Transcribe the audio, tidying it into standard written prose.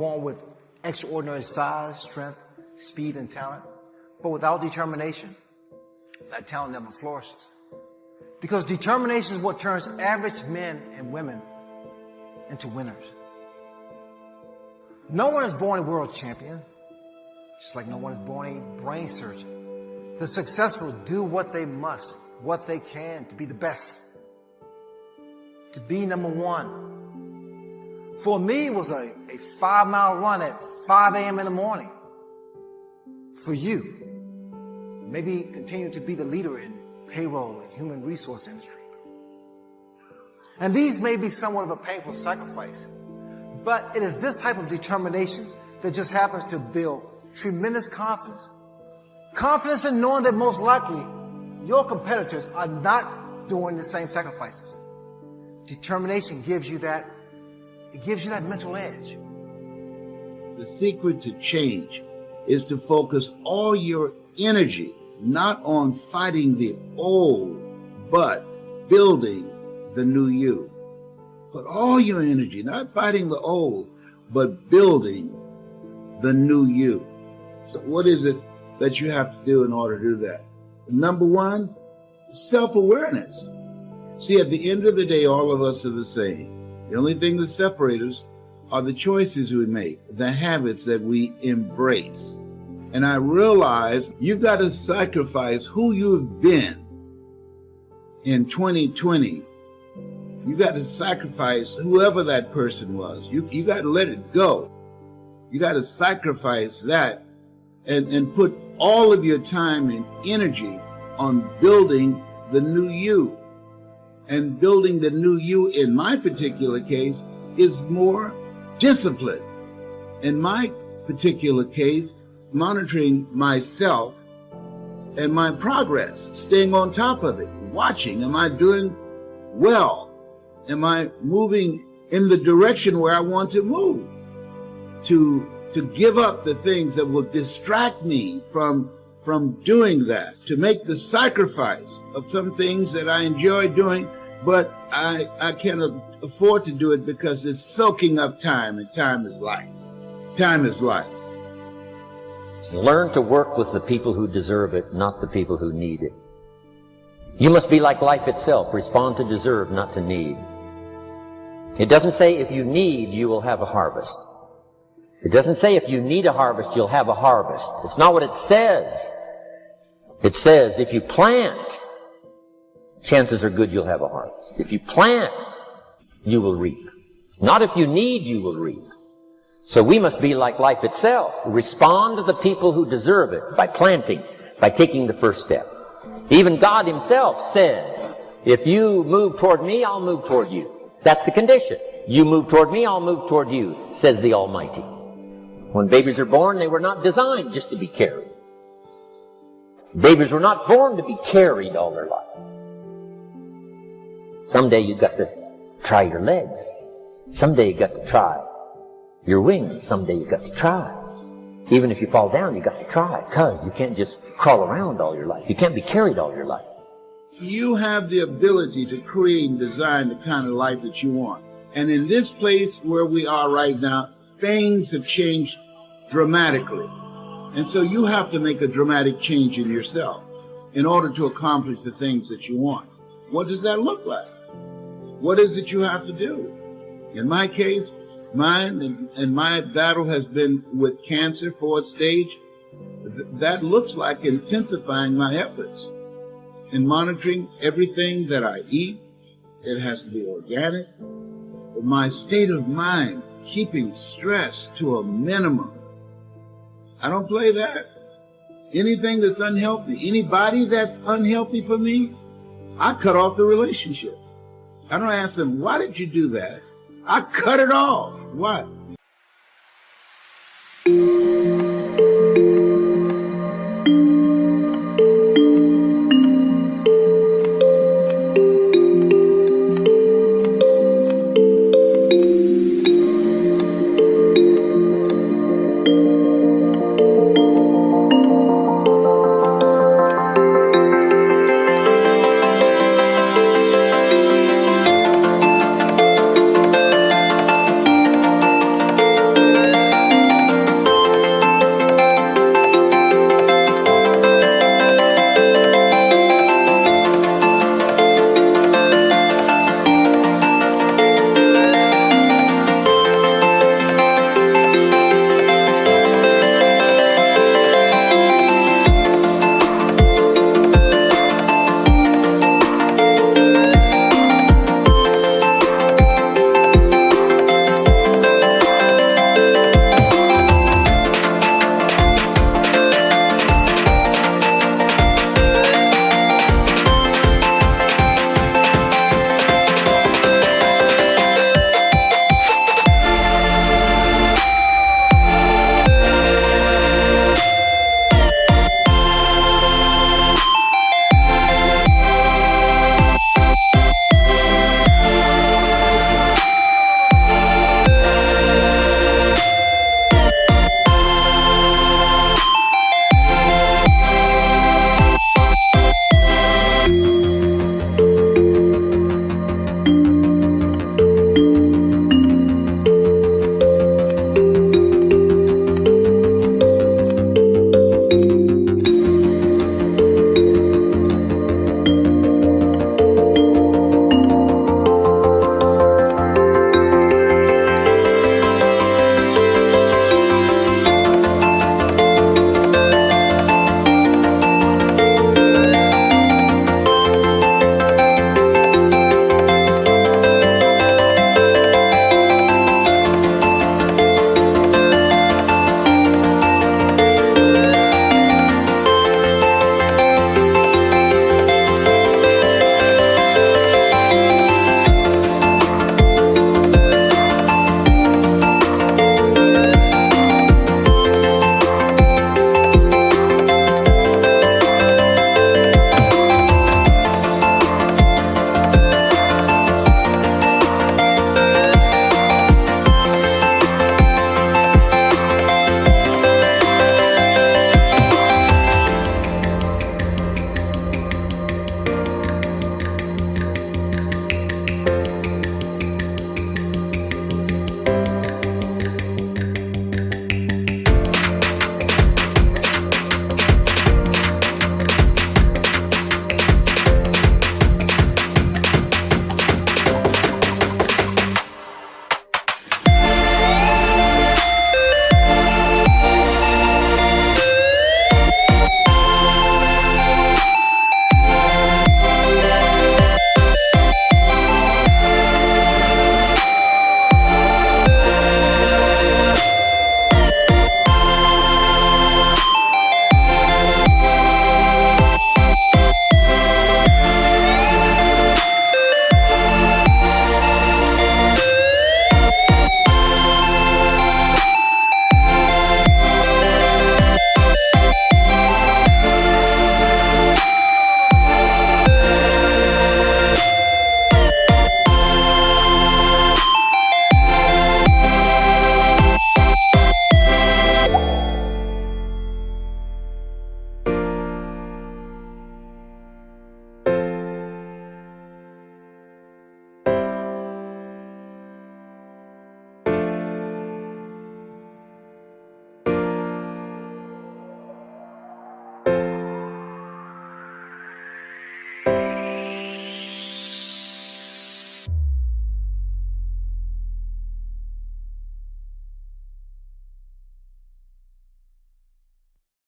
born with extraordinary size, strength, speed, and talent. But without determination, that talent never flourishes. Because determination is what turns average men and women into winners. No one is born a world champion, just like no one is born a brain surgeon. The successful do what they must, what they can to be the best, to be number one. For me, it was a 5-mile run at 5 a.m. in the morning. For you, maybe continue to be the leader in payroll and human resource industry. And these may be somewhat of a painful sacrifice, but it is this type of determination that just happens to build tremendous confidence. Confidence in knowing that most likely your competitors are not doing the same sacrifices. Determination gives you that mental edge. The secret to change is to focus all your energy not on fighting the old, but building the new you. Put all your energy, not fighting the old, but building the new you. So what is it that you have to do in order to do that? Number one, self-awareness. See, at the end of the day, all of us are the same. The only thing that separates us are the choices we make, the habits that we embrace. And I realize you've got to sacrifice who you've been in 2020. You got to sacrifice whoever that person was. You got to let it go. You got to sacrifice that and put all of your time and energy on building the new you. And building the new you, in my particular case, is more discipline. In my particular case, monitoring myself and my progress, staying on top of it, watching, am I doing well? Am I moving in the direction where I want to move? To give up the things that will distract me from doing that, to make the sacrifice of some things that I enjoy doing, but I can't afford to do it because it's soaking up time, and time is life. Time is life. Learn to work with the people who deserve it, not the people who need it. You must be like life itself. Respond to deserve, not to need. It doesn't say if you need, you will have a harvest. It doesn't say if you need a harvest, you'll have a harvest. It's not what it says. It says if you plant, chances are good you'll have a harvest. If you plant, you will reap. Not if you need, you will reap. So we must be like life itself. Respond to the people who deserve it by planting, by taking the first step. Even God himself says, if you move toward me, I'll move toward you. That's the condition. You move toward me, I'll move toward you, says the Almighty. When babies are born, they were not designed just to be carried. Babies were not born to be carried all their life. Someday you've got to try your legs. Someday you've got to try your wings. Someday you've got to try. Even if you fall down, you've got to try, because you can't just crawl around all your life. You can't be carried all your life. You have the ability to create and design the kind of life that you want. And in this place where we are right now, things have changed dramatically. And so you have to make a dramatic change in yourself in order to accomplish the things that you want. What does that look like? What is it you have to do? In my case, mine and my battle has been with cancer, 4th stage. That looks like intensifying my efforts in monitoring everything that I eat. It has to be organic. My state of mind, keeping stress to a minimum. I don't play that. Anything that's unhealthy, anybody that's unhealthy for me, I cut off the relationship. I don't ask them, why did you do that? I cut it off. Why?